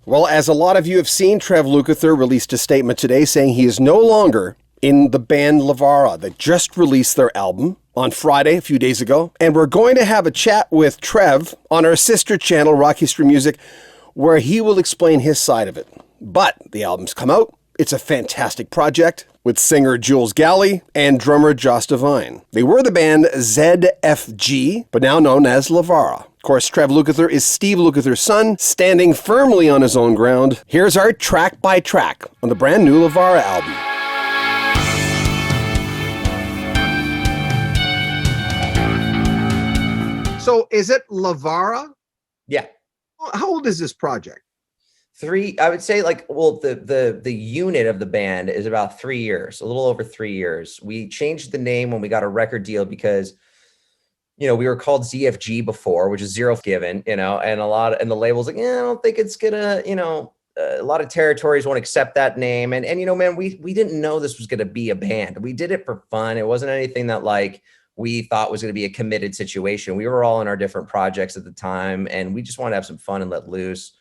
Well, as a lot of you have seen, Trev Lukather released a statement today saying he is no longer in the band Levara that just released their album on Friday, a few days ago. And we're going to have a chat with Trev on our sister channel, Rock History Music, where he will explain his side of it. But the album's come out. It's a fantastic project with singer Jules Galley and drummer Joss Devine. They were the band ZFG, but now known as Levara. Of course, Trev Lukather is Steve Lukather's son, standing firmly on his own ground. Here's our track by track on the brand new Levara album. So is it Levara? Yeah. How old is this project? I would say the unit of the band is about 3 years, a little over 3 years. We changed the name when we got a record deal because, we were called ZFG before, which is Zero Given, and the label's like, I don't think it's gonna, a lot of territories won't accept that name. And man, we didn't know this was gonna be a band. We did it for fun. It wasn't anything that we thought was going to be a committed situation. We were all in our different projects at the time and we just wanted to have some fun and let loose.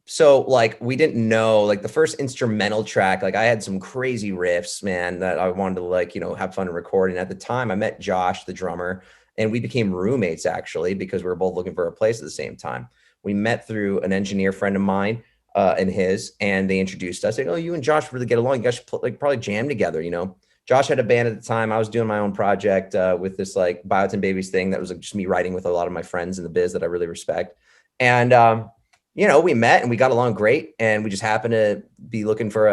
So we didn't know, the first instrumental track, I had some crazy riffs, man, that I wanted to have fun and record. And at the time I met Josh, the drummer, and we became roommates actually, because we were both looking for a place at the same time. We met through an engineer friend of mine and they introduced us. Like, oh, you and Josh really get along. You guys should probably jam together, Josh had a band at the time. I was doing my own project with this Biotin Babies thing that was just me writing with a lot of my friends in the biz that I really respect. And, we met and we got along great. And we just happened to be looking for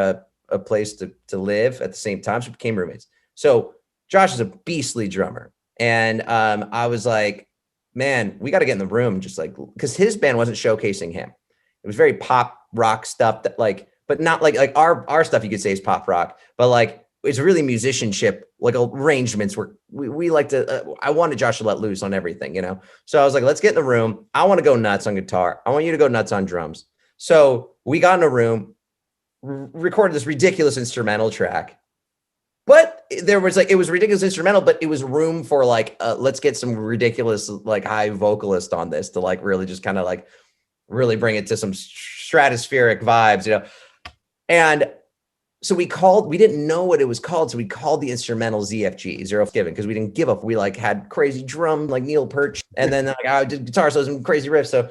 a place to live at the same time. So we became roommates. So Josh is a beastly drummer. And I was like, man, we got to get in the room because his band wasn't showcasing him. It was very pop rock stuff that but not like our stuff you could say is pop rock, but it's really musicianship, arrangements where we like to, I wanted Josh to let loose on everything, So I was like, let's get in the room. I want to go nuts on guitar. I want you to go nuts on drums. So we got in a room, recorded this ridiculous instrumental track, but there was it was ridiculous instrumental, but it was room for let's get some ridiculous, high vocalist on this to really just kind of really bring it to some stratospheric vibes, And so we didn't know what it was called. So we called the instrumental ZFG, Zero Given, because we didn't give up. We had crazy drum, Neil Peart. And then I did guitar, so some crazy riffs. So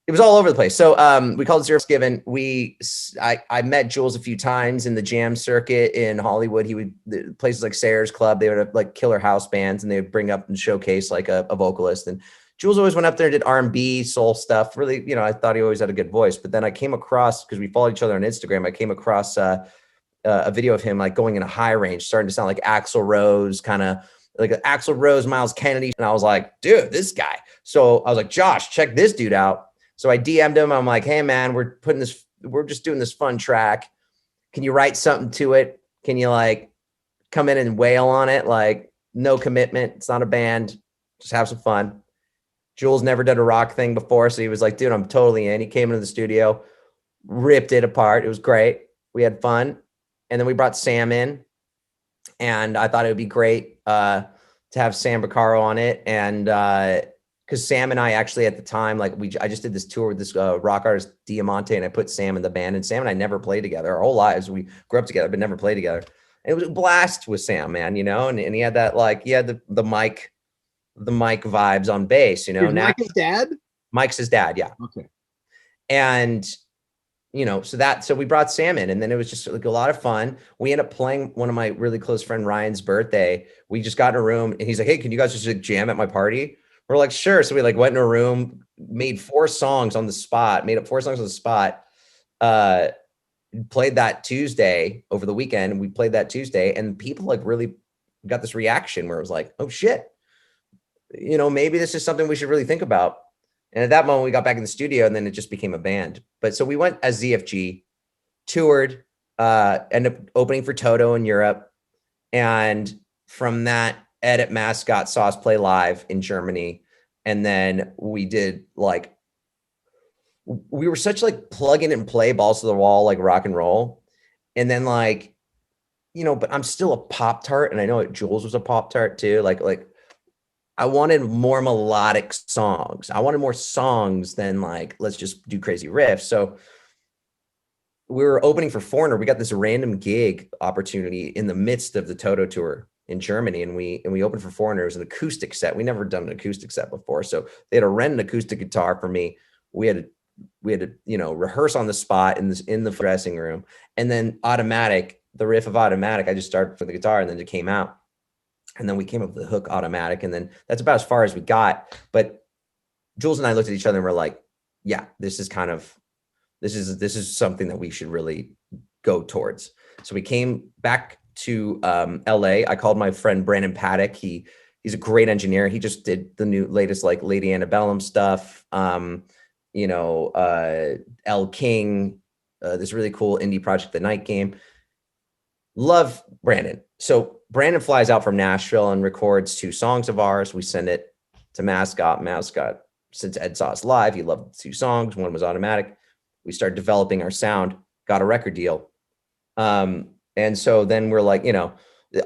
it was all over the place. So we called it Zero Given. I met Jules a few times in the jam circuit in Hollywood. Places like Sayers Club, they would have killer house bands and they would bring up and showcase a vocalist. And Jules always went up there and did R&B, soul stuff. Really, I thought he always had a good voice. But then I came across, because we followed each other on Instagram, I came across a video of him going in a high range, starting to sound like Axl Rose, kind of like Axl Rose, Miles Kennedy. And I was like, dude, this guy. So I was like, Josh, check this dude out. So I DM'd him. I'm like, hey man, we're just doing this fun track. Can you write something to it? Can you come in and wail on it? No commitment. It's not a band. Just have some fun. Jules never did a rock thing before. So he was like, dude, I'm totally in. He came into the studio, ripped it apart. It was great. We had fun. And then we brought Sam in and I thought it would be great to have Sam Baccaro on it. And because Sam and I actually at the time, I just did this tour with this rock artist Diamante and I put Sam in the band, and Sam and I never played together our whole lives. We grew up together, but never played together. And it was a blast with Sam, man, and he had that, he had the mic vibes on bass, Is Mike his dad? Mike's his dad. Yeah. Okay. And, so we brought Sam in, and then it was just a lot of fun. We ended up playing one of my really close friend Ryan's birthday. We just got in a room and he's like, hey, can you guys just jam at my party? We're like, sure. So we went in a room, made up 4 songs on the spot, played that Tuesday over the weekend. We played that Tuesday and people really got this reaction where it was like, oh shit, maybe this is something we should really think about. And at that moment we got back in the studio and then it just became a band. But so we went as ZFG, toured, ended up opening for Toto in Europe. And from that, Ed at Mascot saw us play live in Germany. And then we did we were such plug in and play balls to the wall, rock and roll. And then but I'm still a Pop-Tart. And I know Jules was a Pop-Tart too. I wanted more melodic songs. I wanted more songs than like, let's just do crazy riffs. So we were opening for Foreigner. We got this random gig opportunity in the midst of the Toto tour in Germany. And we opened for Foreigner. It was an acoustic set. We never done an acoustic set before. So they had to rent an acoustic guitar for me. We had to, you know, rehearse on the spot in the dressing room. And then Automatic, the riff of Automatic, I just started for the guitar and then it came out. And then we came up with the hook Automatic. And then that's about as far as we got. But Jules and I looked at each other and we're like, yeah, this is something that we should really go towards. So we came back to LA. I called my friend Brandon Paddock. He's a great engineer. He just did the latest like Lady Antebellum stuff. You know, El King, this really cool indie project, The Night Game. Love Brandon. So Brandon flies out from Nashville and records 2 songs of ours. We send it to Mascot. Mascot, since Ed saw us live, he loved the 2 songs. One was Automatic. We started developing our sound, got a record deal. And so then we're like, you know,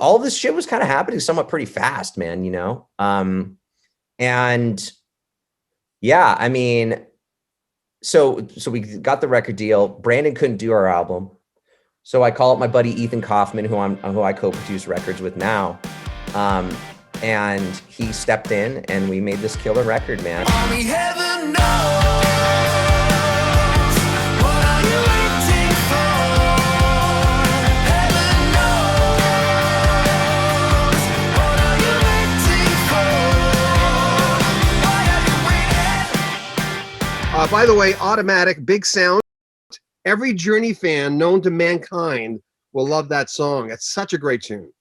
all of this shit was kind of happening somewhat pretty fast, man, you know? And yeah, I mean, so we got the record deal. Brandon couldn't do our album. So I call up my buddy Ethan Kaufman, who I co-produce records with now. And he stepped in and we made this killer record, man. Only heaven knows. What are you waiting for? Heaven knows. What are you waiting for? Why are you waiting? By the way, Automatic, big sound. Every Journey fan known to mankind will love that song. It's such a great tune.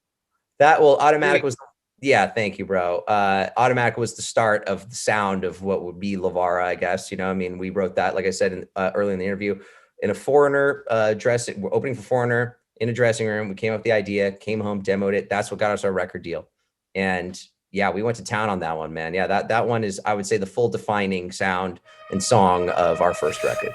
Automatic was, yeah, thank you, bro. Automatic was the start of the sound of what would be Levara, I guess. You know, I mean, we wrote that, like I said early in the interview, in a Foreigner we're opening for Foreigner in a dressing room. We came up with the idea, came home, demoed it. That's what got us our record deal. And yeah, we went to town on that one, man. Yeah, that one is, I would say, the full defining sound and song of our first record.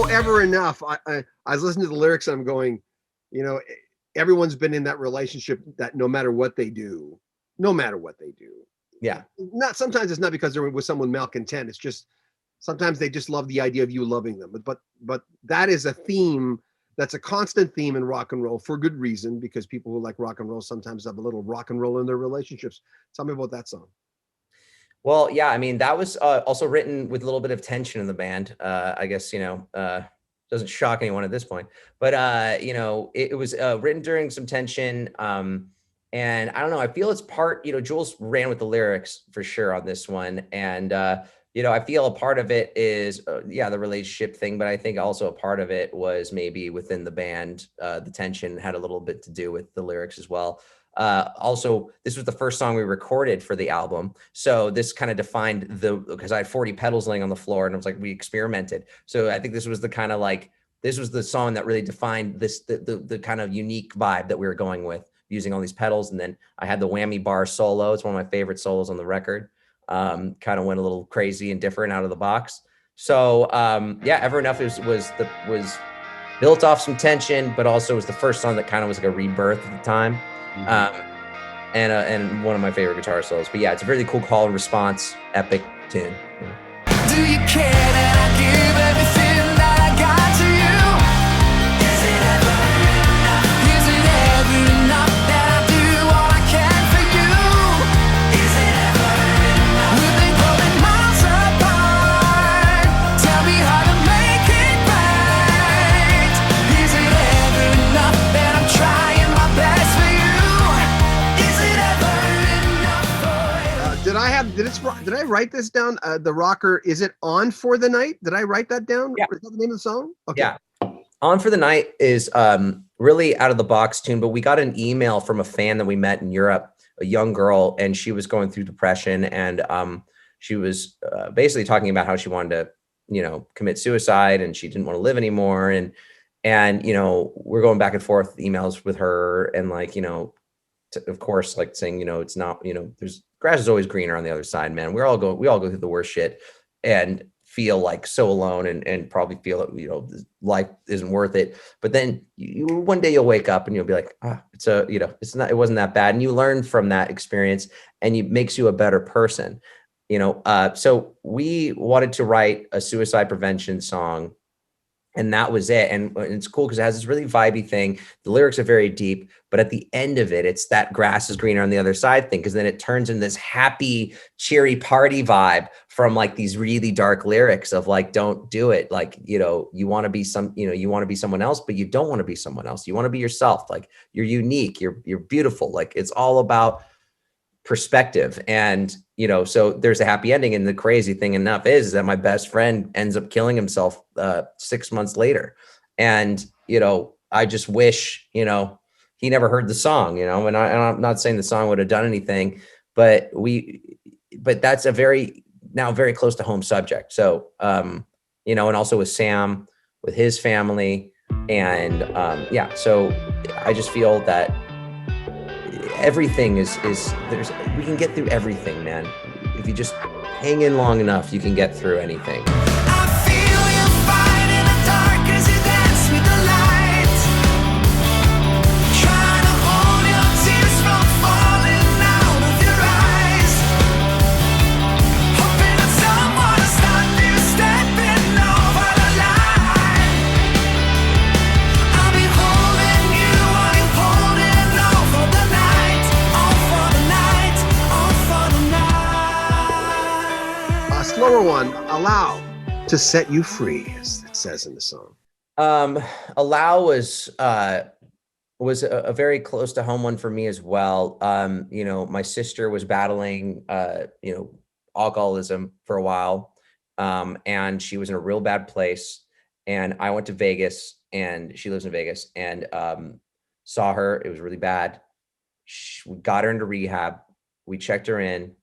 Ever enough. I was listening to the lyrics and I'm going, you know, everyone's been in that relationship that no matter what they do. Yeah. Sometimes it's not because they're with someone malcontent. It's just sometimes they just love the idea of you loving them. But that is a theme that's a constant theme in rock and roll for good reason, because people who like rock and roll sometimes have a little rock and roll in their relationships. Tell me about that song. Well, yeah, I mean, that was also written with a little bit of tension in the band. I guess, you know, doesn't shock anyone at this point, but, you know, it was written during some tension. And I don't know, I feel it's part, you know, Jules ran with the lyrics for sure on this one. And, you know, I feel a part of it is, the relationship thing, but I think also a part of it was maybe within the band, the tension had a little bit to do with the lyrics as well. Also, this was the first song we recorded for the album. So this kind of defined because I had 40 pedals laying on the floor and it was like, we experimented. So I think this was the kind of like, this was the song that really defined the kind of unique vibe that we were going with, using all these pedals. And then I had the whammy bar solo. It's one of my favorite solos on the record. Kind of went a little crazy and different out of the box. So Ever Enough was built off some tension, but also was the first song that kind of was like a rebirth at the time. And one of my favorite guitar solos. But yeah, it's a really cool call and response, epic tune. Yeah. Do you care that I give everything that I got to you? Is it ever enough? Is it ever enough that I do all I can for you? Is it ever enough? We've been growing miles apart. Tell me how to make it right. Is it ever enough that I'm trying my best for you? Is it ever enough for you? Did I write this down? The rocker, is it On for the Night? Did I write that down? Yeah. Is that the name of the song? Okay. Yeah. On for the Night is really out of the box tune, but we got an email from a fan that we met in Europe, a young girl, and she was going through depression, and she was basically talking about how she wanted to, you know, commit suicide and she didn't want to live anymore. And And, we're going back and forth emails with her and like, of course, like saying, it's not, there's grass is always greener on the other side, man. We all go through the worst shit and feel like so alone and probably feel that, life isn't worth it. But then one day you'll wake up and you'll be like, it wasn't that bad. And you learn from that experience and it makes you a better person, So we wanted to write a suicide prevention song. And that was it. And it's cool because it has this really vibey thing. The lyrics are very deep, but at the end of it, it's that grass is greener on the other side thing. Because then it turns into this happy, cheery party vibe from like these really dark lyrics of like, don't do it. Like, you want to be you want to be someone else, but you don't want to be someone else. You want to be yourself. Like you're unique. You're beautiful. Like it's all about perspective. And, so there's a happy ending. And the crazy thing enough is that my best friend ends up killing himself 6 months later. And, I just wish, he never heard the song, and I'm not saying the song would have done anything, but that's a very close to home subject. So, and also with Sam, with his family. And so I just feel that everything is we can get through everything, man. If you just hang in long enough, you can get through anything. I feel you fight in the dark as you dance with the light, trying to hold your tears from falling out of your eyes, hoping that someone will stop you stepping over the line. I'll be holding you while you're holding on for the night, all for the night, all for the night. A slower one, Allow to Set You Free, as it says in the song. Allow was a very close to home one for me as well. My sister was battling, alcoholism for a while. And she was in a real bad place. And I went to Vegas, and she lives in Vegas, and saw her. It was really bad. We got her into rehab. We checked her in.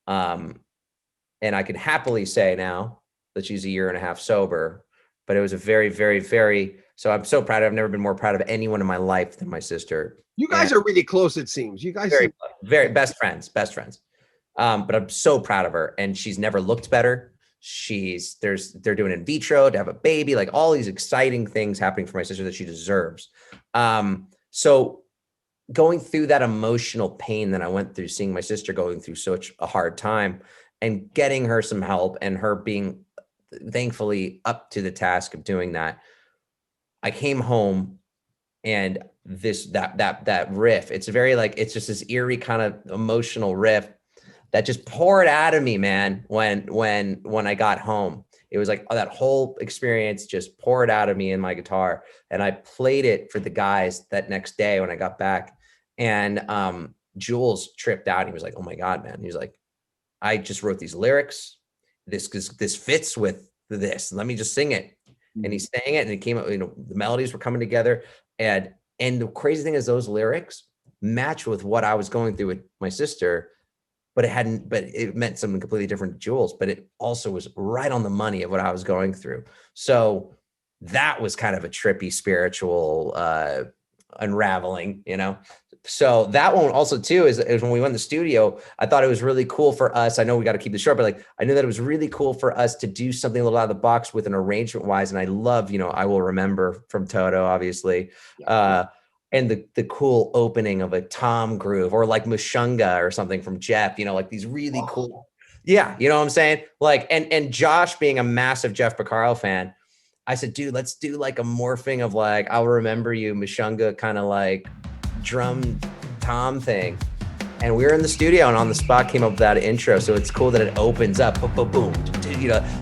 And I can happily say now that she's a year and a half sober, but it was a very, very, very, so I'm so proud. I've never been more proud of anyone in my life than my sister. You guys are really close, it seems. You guys very, very best friends. But I'm so proud of her, and she's never looked better. They're doing in vitro to have a baby, like all these exciting things happening for my sister that she deserves. So going through that emotional pain that I went through, seeing my sister going through such a hard time and getting her some help, and her being thankfully up to the task of doing that, I came home, and that riff, it's very like, it's just this eerie kind of emotional riff that just poured out of me, man. When I got home, it was like that whole experience just poured out of me in my guitar, and I played it for the guys that next day when I got back. And Jules tripped out. He was like, "Oh my God, man." He was like, "I just wrote these lyrics. This fits with this. Let me just sing it." And he sang it, and it came out, the melodies were coming together. And the crazy thing is, those lyrics match with what I was going through with my sister, but it meant something completely different to Jules, but it also was right on the money of what I was going through. So that was kind of a trippy spiritual unraveling, So that one also too is when we went in the studio, I thought it was really cool for us. I know we got to keep this short, but like, I knew that it was really cool for us to do something a little out of the box with an arrangement wise. And I love, I Will Remember from Toto, obviously. Yeah. And the cool opening of a tom groove, or like Mushunga or something from Jeff, like these really cool. Yeah. You know what I'm saying? Like, and Josh being a massive Jeff Porcaro fan, I said, dude, let's do like a morphing of like, I'll Remember You, Mushunga, kind of like drum tom thing. And we were in the studio, and on the spot came up with that intro. So it's cool that it opens up, boom, boom, boom,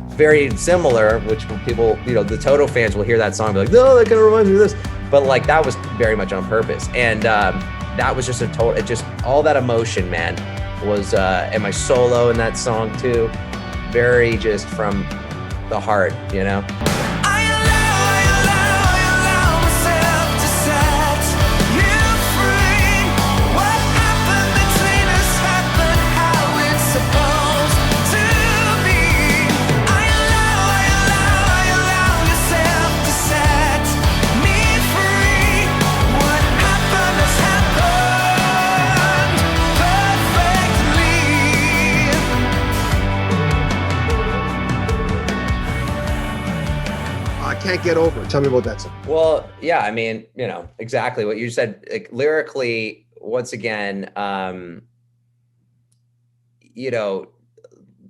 very similar, which people, the Toto fans will hear that song and be like, no, that kind of reminds me of this. But like, that was very much on purpose. And that was just all that emotion, man, was, and my solo in that song too, very just from the heart, Me Can't Get Over. Tell me about that song. Well, yeah, I mean, exactly what you said. Like, lyrically, once again,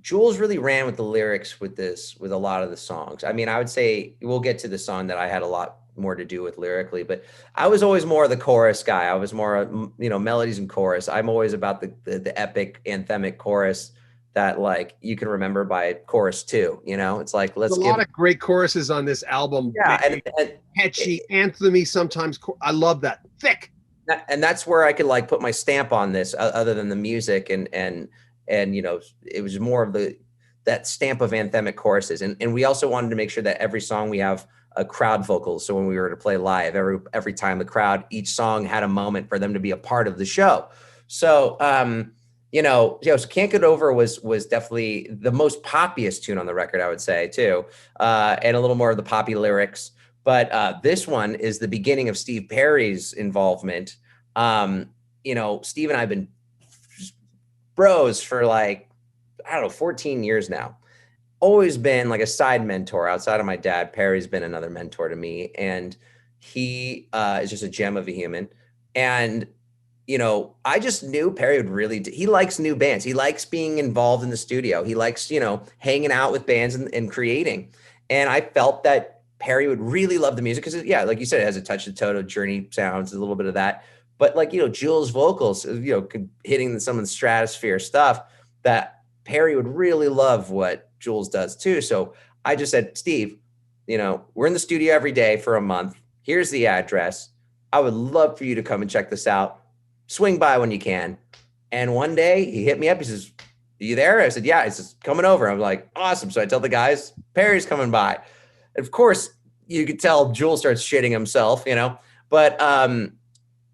Jules really ran with the lyrics with a lot of the songs. I mean, I would say we'll get to the song that I had a lot more to do with lyrically, but I was always more the chorus guy. I was more, melodies and chorus. I'm always about the epic anthemic chorus that like you can remember by chorus 2, it's like, There's a lot of great choruses on this album. Yeah. And catchy, anthemy, sometimes. I love that. Thick. And that's where I could like put my stamp on this other than the music. And it was more of that stamp of anthemic choruses. And we also wanted to make sure that every song we have a crowd vocals. So when we were to play live, every time the crowd, each song had a moment for them to be a part of the show. So, so Can't Get Over was definitely the most poppiest tune on the record, I would say too. And a little more of the poppy lyrics. But this one is the beginning of Steve Perry's involvement. Steve and I have been bros for 14 years now. Always been like a side mentor outside of my dad. Perry's been another mentor to me. And he is just a gem of a human. And I just knew Perry would he likes new bands. He likes being involved in the studio. He likes, hanging out with bands and creating. And I felt that Perry would really love the music because, yeah, like you said, it has a touch of Toto, Journey sounds, a little bit of that. But Jules' vocals, hitting some of the stratosphere stuff that Perry would really love what Jules does too. So I just said, Steve, we're in the studio every day for a month. Here's the address. I would love for you to come and check this out. Swing by when you can. And one day he hit me up. He says, are you there? I said, yeah. He says, coming over. I'm like, awesome. So I tell the guys, Perry's coming by. And of course, you could tell Jules starts shitting himself, but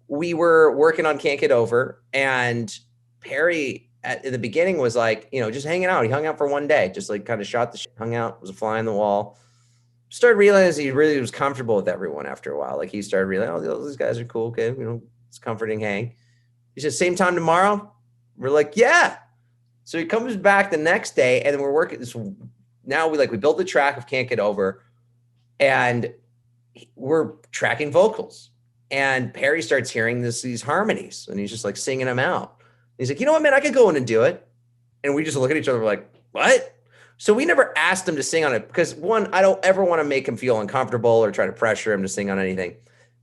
we were working on Can't Get Over. And Perry in the beginning was like, just hanging out. He hung out for one day, just like kind of shot the shit, hung out, was a fly on the wall. Started realizing he really was comfortable with everyone after a while. Like he started realizing, oh, these guys are cool. Okay. It's comforting hang. He said, same time tomorrow? We're like, yeah. So he comes back the next day and we're working this. Now we built the track of Can't Get Over and we're tracking vocals. And Perry starts hearing these harmonies and he's just like singing them out. He's like, you know what, man, I could go in and do it. And we just look at each other. We're like, what? So we never asked him to sing on it because one, I don't ever want to make him feel uncomfortable or try to pressure him to sing on anything.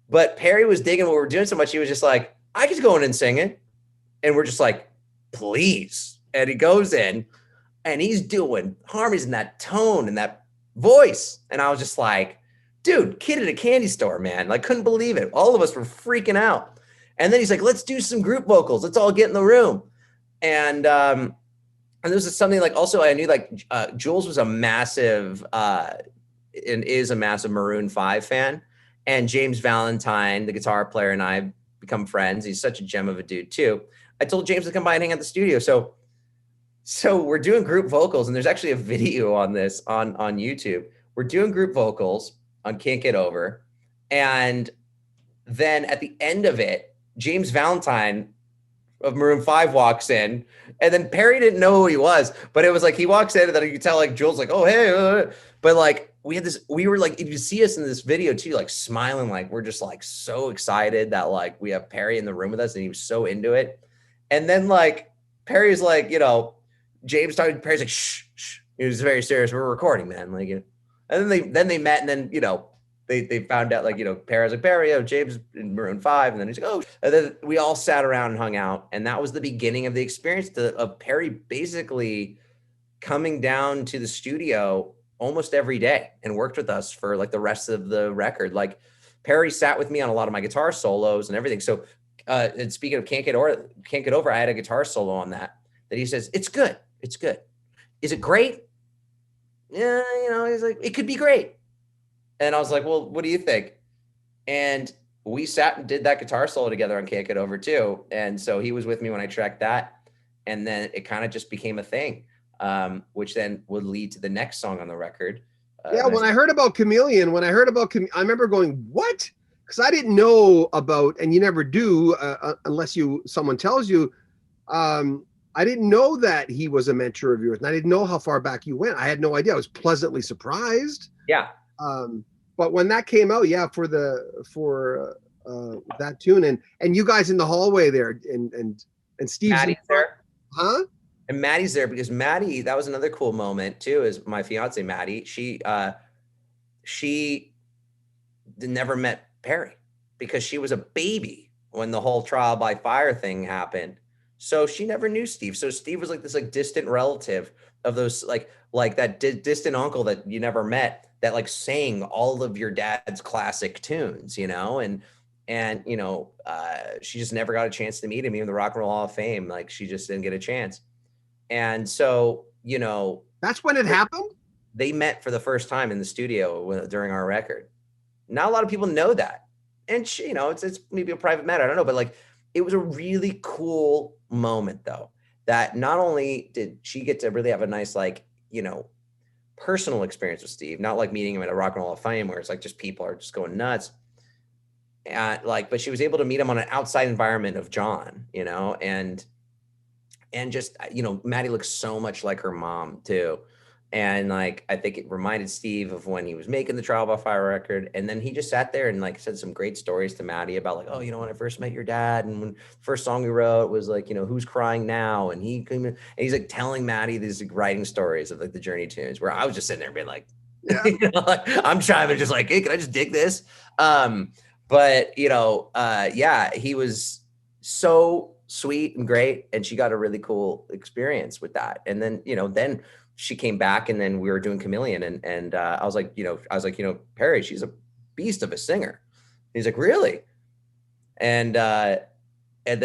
But Perry was digging what we were doing so much. He was just like, I could go in and sing it. And we're just like, please. And he goes in and he's doing harmonies in that tone and that voice. And I was just like, dude, kid at a candy store, man. Like, couldn't believe it. All of us were freaking out. And then he's like, let's do some group vocals. Let's all get in the room. And this is something also I knew Jules was a massive and is a massive Maroon 5 fan. And James Valentine, the guitar player, and I become friends. He's such a gem of a dude too. I told James to come by and hang out at the studio. So we're doing group vocals, and there's actually a video on this on YouTube. We're doing group vocals on Can't Get Over. And then at the end of it, James Valentine of Maroon 5 walks in, and then Perry didn't know who he was, but it was like he walks in and then you could tell Jules oh, hey, but we were if you see us in this video too, smiling, we're just so excited that we have Perry in the room with us, and he was so into it. And then Perry's James started, Perry's shh, shh. He was very serious. We're recording, man. And then they met, and then they found out Perry's Perry, James in Maroon 5, and then he's like, oh, and then we all sat around and hung out, and that was the beginning of the experience of Perry basically coming down to the studio almost every day and worked with us for the rest of the record. Perry sat with me on a lot of my guitar solos and everything. So, and speaking of Can't Get Over, I had a guitar solo on that he says, it's good. It's good. Is it great? Yeah. He's like, it could be great. And I was like, well, what do you think? And we sat and did that guitar solo together on Can't Get Over too. And so he was with me when I tracked that. And then it kind of just became a thing, which then would lead to the next song on the record. When I heard about Chameleon, I remember going, what? Because I didn't know about, and you never do unless someone tells you, I didn't know that he was a mentor of yours. And I didn't know how far back you went. I had no idea. I was pleasantly surprised. Yeah. But when that came out, yeah, for that tune, and you guys in the hallway there, and Steve's Maddie's there. huh? And Maddie's there because Maddie, that was another cool moment too, is my fiance, Maddie. She never met Perry because she was a baby when the whole trial by fire thing happened. So she never knew Steve. So Steve was like this like distant relative of those like that distant uncle that you never met that like sang all of your dad's classic tunes, you know, and you know, she just never got a chance to meet him, even the Rock and Roll Hall of Fame. Like she just didn't get a chance. And so, you know, That's when it happened? they met for the first time in the studio during our record. Not a lot of people know that. And she, you know, it's maybe a private matter. I don't know, but like, it was a really cool moment though, that not only did she get to really have a nice, like, you know, personal experience with Steve, not like meeting him at a Rock and Roll Hall of Fame where it's like just people are just going nuts. And like, but she was able to meet him on an outside environment of John, you know, and just, you know, Maddie looks so much like her mom too. And like, I think it reminded Steve of when he was making the Trial by Fire record. And then he just sat there and like said some great stories to Maddie about like, oh, you know, when I first met your dad and when the first song we wrote was like, you know, Who's Crying Now? And he came in and he's like telling Maddie these like, writing stories of like the Journey tunes where I was just sitting there being like, yeah. You know, like, I'm trying to just like, hey, can I just dig this? But you know, yeah, he was so sweet and great. And she got a really cool experience with that. And then, you know, then she came back and then we were doing Chameleon and I was like, you know, Perry, she's a beast of a singer. He's like, really? And then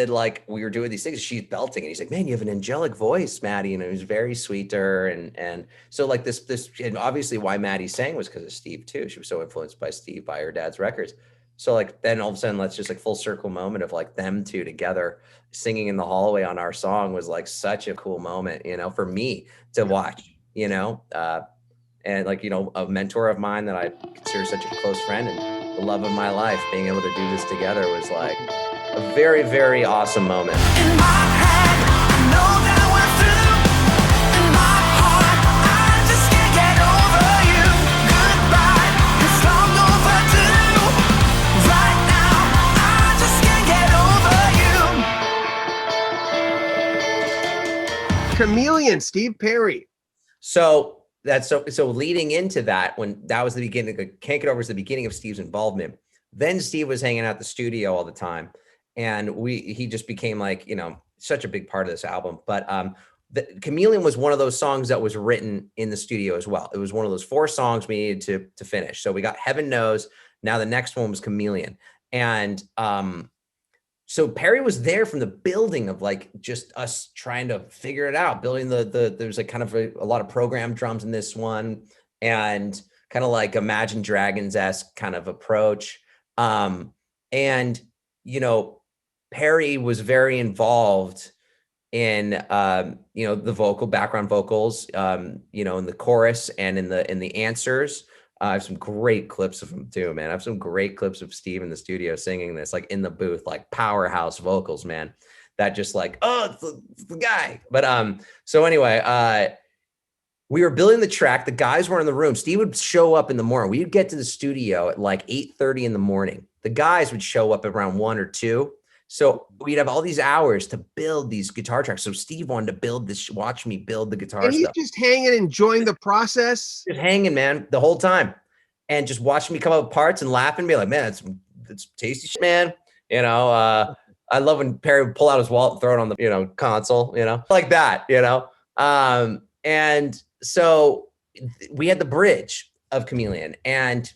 like we were doing these things, she's belting and he's like, man, you have an angelic voice, Maddie. And it was very sweet to her. And so like this, and obviously why Maddie sang was because of Steve too. She was so influenced by Steve, by her dad's records. So like, then all of a sudden, let's just like full circle moment of like them two together singing in the hallway on our song was like such a cool moment, you know, for me to watch, you know, and like, you know, a mentor of mine that I consider such a close friend and the love of my life, being able to do this together was like a very, very awesome moment. In my head, I know that we're through. In my heart, I just can't get over you. Goodbye, it's long overdue. Right now, I just can't get over you. Chameleon, Steve Perry. So that's so leading into that, when that was the beginning, Can't Get Over was the beginning of Steve's involvement. Then Steve was hanging out at the studio all the time. And he just became like, you know, such a big part of this album. But the Chameleon was one of those songs that was written in the studio as well. It was one of those 4 songs we needed to finish. So we got Heaven Knows. Now the next one was Chameleon. And so Perry was there from the building of like just us trying to figure it out, building there's like kind of a lot of program drums in this one and kind of like Imagine Dragons-esque kind of approach. And, you know, Perry was very involved in, you know, the background vocals, you know, in the chorus and in the answers. I have some great clips of him too, man. I have some great clips of Steve in the studio singing this, like in the booth, like powerhouse vocals, man. That just like, oh, it's the guy. But so anyway, we were building the track. The guys were in the room. Steve would show up in the morning. We'd get to the studio at like 8:30 in the morning. The guys would show up around 1 or 2. So we'd have all these hours to build these guitar tracks. So Steve wanted to build this, watch me build the guitar And he's stuff. just hanging, enjoying the process. Just hanging, man, the whole time. And just watching me come up with parts and laughing and be like, man, it's tasty shit, man. You know, I love when Perry would pull out his wallet and throw it on the, you know, console, you know, like that, you know. And so we had the bridge of Chameleon and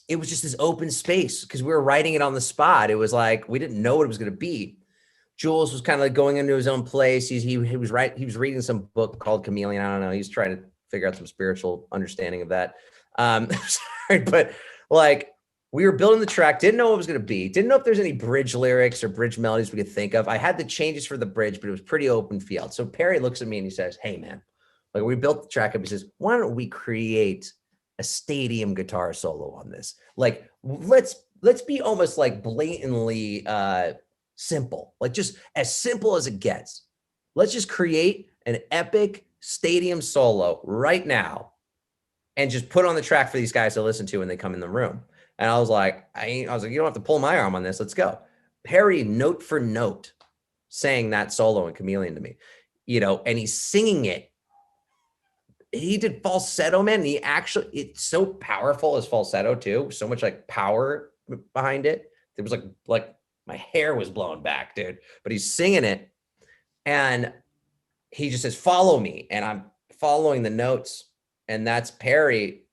it was just this open space because we were writing it on the spot. It was like, we didn't know what it was going to be. Jules was kind of like going into his own place. He was reading some book called Chameleon. I don't know. He's trying to figure out some spiritual understanding of that. Sorry, but like we were building the track, didn't know what it was going to be. Didn't know if there's any bridge lyrics or bridge melodies we could think of. I had the changes for the bridge, but it was pretty open field. So Perry looks at me and he says, hey man, like we built the track up. He says, why don't we create a stadium guitar solo on this? Like, let's be almost like blatantly simple, like just as simple as it gets. Let's just create an epic stadium solo right now. and just put on the track for these guys to listen to when they come in the room. And I was like, you don't have to pull my arm on this. Let's go. Perry, note for note, sang that solo in Chameleon to me, and he's singing it. He did falsetto, man. It's so powerful as falsetto too. So much like power behind it. It was like my hair was blown back, dude. But he's singing it, and he just says, "Follow me," and I'm following the notes, and that's Perry.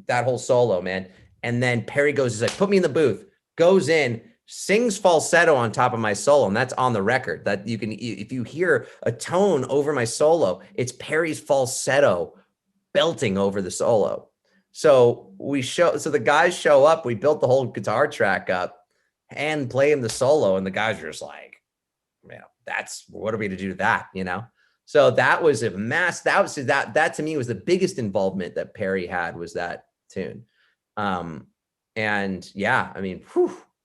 That whole solo, man. And then Perry goes, he's like, "Put me in the booth." Goes in, sings falsetto on top of my solo, and that's on the record. That you can, if you hear a tone over my solo, it's Perry's falsetto belting over the solo. So the guys show up, we built the whole guitar track up and play him the solo, and the guys are just like, man, what are we to do to that, So that was that to me was the biggest involvement that Perry had, was that tune. And yeah, I mean,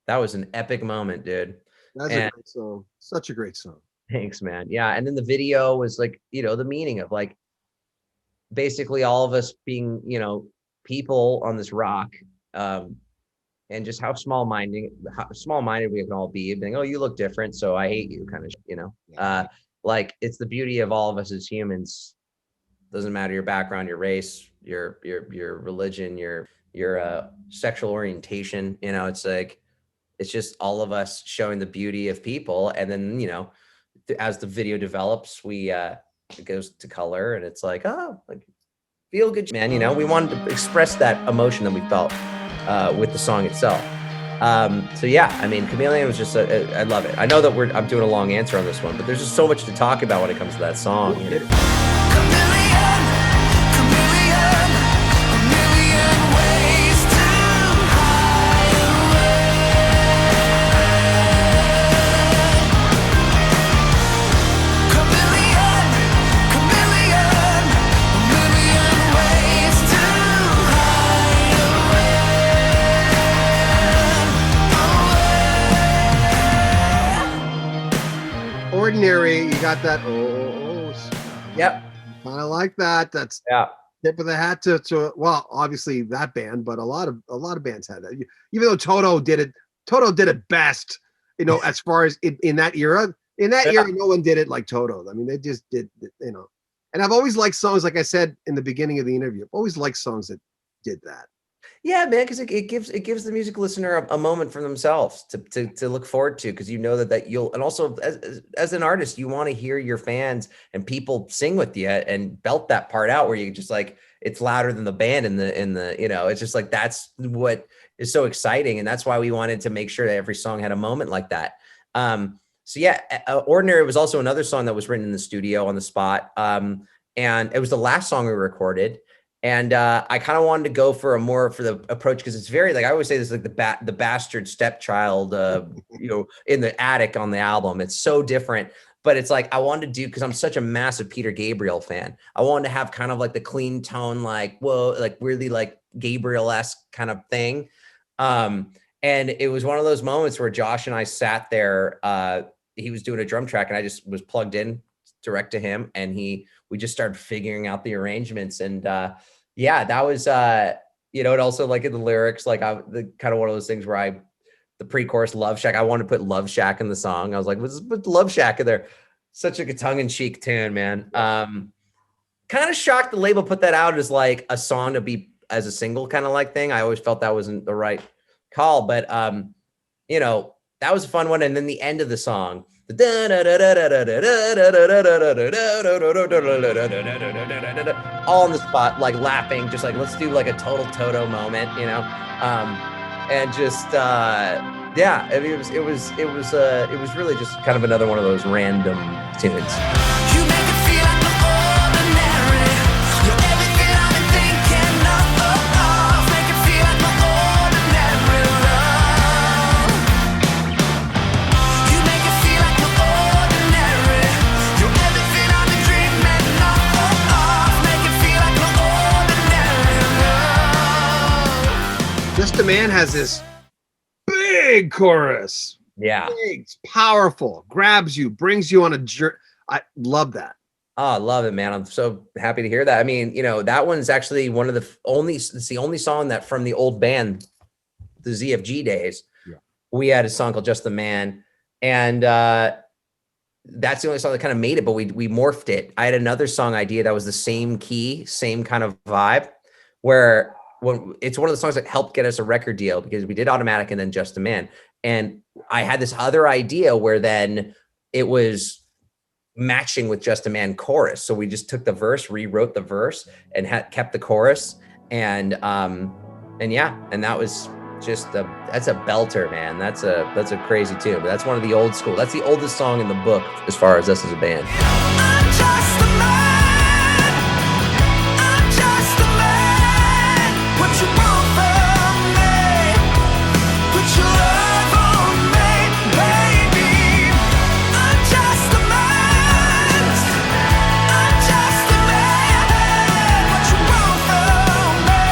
that was an epic moment, dude. That's a great song. Such a great song. Thanks, man. Yeah. And then the video was like, the meaning of like basically all of us being, people on this rock, and just how small-minded we can all be, being, "Oh, you look different, so I hate you," kind of, Yeah. Like it's the beauty of all of us as humans. Doesn't matter your background, your race, your religion, your sexual orientation. It's like, it's just all of us showing the beauty of people. And then, as the video develops, it goes to color, and it's like, oh, like feel good, man. We wanted to express that emotion that we felt with the song itself. So yeah, I mean, Chameleon was just, I love it. I know that I'm doing a long answer on this one, but there's just so much to talk about when it comes to that song. Chameleon, a million ways to hide away. Chameleon, a million ways to hide away. Ordinary, you got that. Yep. Kind of like that. That's tip of the hat to well, obviously that band, but a lot of bands had that. Even though Toto did it best, as far as in that era. In that era, no one did it like Toto. I mean, they just did, And I've always liked songs, like I said in the beginning of the interview. I've always liked songs that did that. Yeah, man, because it gives the music listener a moment for themselves to look forward to, because that you'll, and also as an artist, you want to hear your fans and people sing with you and belt that part out where you just like, it's louder than the band in the it's just like, that's what is so exciting, and that's why we wanted to make sure that every song had a moment like that. So yeah, Ordinary was also another song that was written in the studio on the spot, and it was the last song we recorded. And I kind of wanted to go for the approach, because it's very, like I always say, this is like the bastard stepchild, in the attic on the album. It's so different, but it's like I wanted to do, because I'm such a massive Peter Gabriel fan. I wanted to have kind of like the clean tone, like whoa, like really like Gabriel-esque kind of thing. And it was one of those moments where Josh and I sat there. He was doing a drum track, and I just was plugged in direct to him, and we just started figuring out the arrangements. And yeah, that was and also like in the lyrics, like the kind of one of those things where the pre-chorus Love Shack, I wanted to put Love Shack in the song. I was like, let's put Love Shack in there. Such a tongue-in-cheek tune, man. Kind of shocked the label put that out as like a song to be as a single kind of like thing. I always felt that wasn't the right call, but that was a fun one. And then the end of the song, all on the spot, like laughing, just like, let's do like a total Toto moment, and just yeah, I mean, it was really just kind of another one of those random tunes. You make me feel like the ordinary. You're everything I've been thinking of. Make me feel like the ordinary love. You make me feel like the ordinary. You're everything I've been dreaming of. Make me feel like the ordinary love. Just a Man has this big chorus. Yeah. Big, it's powerful, grabs you, brings you on a journey. I love that. Oh, I love it, man. I'm so happy to hear that. I mean, you know, that one's actually one of the it's the only song that from the old band, the ZFG days, we had a song called Just the Man. And that's the only song that kind of made it, but we morphed it. I had another song idea that was the same key, same kind of vibe, where when it's one of the songs that helped get us a record deal because we did Automatic and then Just a Man. And I had this other idea where then it was matching with Just a Man chorus. So we just took the verse, rewrote the verse, and kept the chorus. And yeah, and that was just that's a belter, man. That's a crazy tune. But that's one of the old school. That's the oldest song in the book as far as us as a band. I'm just a man. I'm just a man. What you want from me? Put your love on me, baby. I'm just a man. I'm just a man. What you want from me?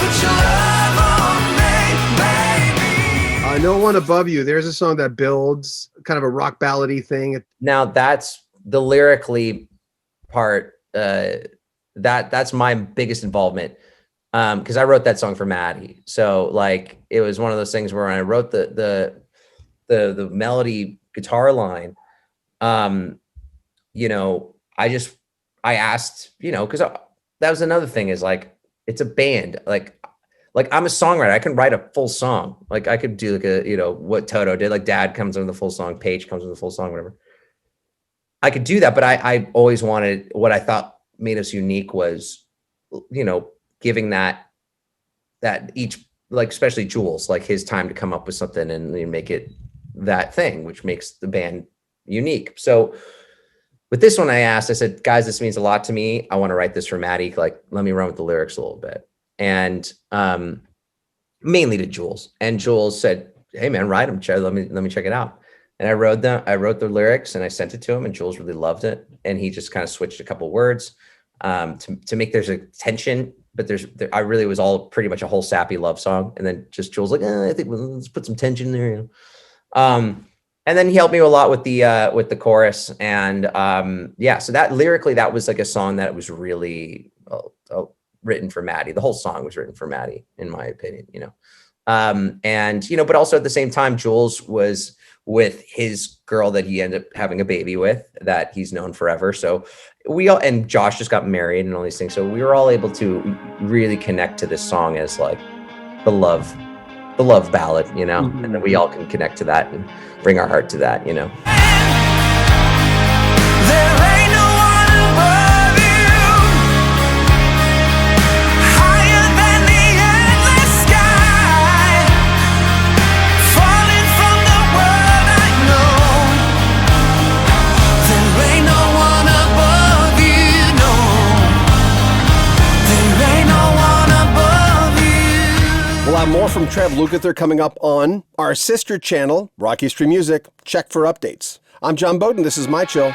Put your love on me, baby. No One Above You. There's a song that builds kind of a rock ballady thing. Now that's the lyrically part. That's my biggest involvement. Because I wrote that song for Maddie. So like it was one of those things where I wrote the melody guitar line. You know, I asked, you know, because that was another thing is like it's a band. Like I'm a songwriter. I can write a full song. Like I could do like a, you know, what Toto did. Like Dad comes in with the full song, Paige comes in with the full song, whatever. I could do that, but I always wanted, what I thought made us unique was, you know, giving that each, like especially Jules, like his time to come up with something and make it that thing, which makes the band unique. So with this one, I said, guys, this means a lot to me. I want to write this for Maddie. Like, let me run with the lyrics a little bit. And mainly to Jules. And Jules said, hey man, write them. Let me check it out. And I wrote the lyrics and I sent it to him, and Jules really loved it. And he just kind of switched a couple words to make there's a tension, but I really was all pretty much a whole sappy love song. And then just Jules like, I think let's put some tension in there. You know? And then he helped me a lot with the chorus. And yeah, so that lyrically, that was like a song that was really written for Maddie. The whole song was written for Maddie, in my opinion, you know. And, you know, but also at the same time, Jules was with his girl that he ended up having a baby with, that he's known forever. So and Josh just got married and all these things. So we were all able to really connect to this song as like the love ballad, you know, and then we all can connect to that and bring our heart to that, you know. There ain't no one above you, higher than the endless sky, falling from the world I know. There ain't no one above you, no. There ain't no one above you. We'll have more from Trev Lukather coming up on our sister channel, Rocky Street Music. Check for updates. I'm John Beaudin. This is my show.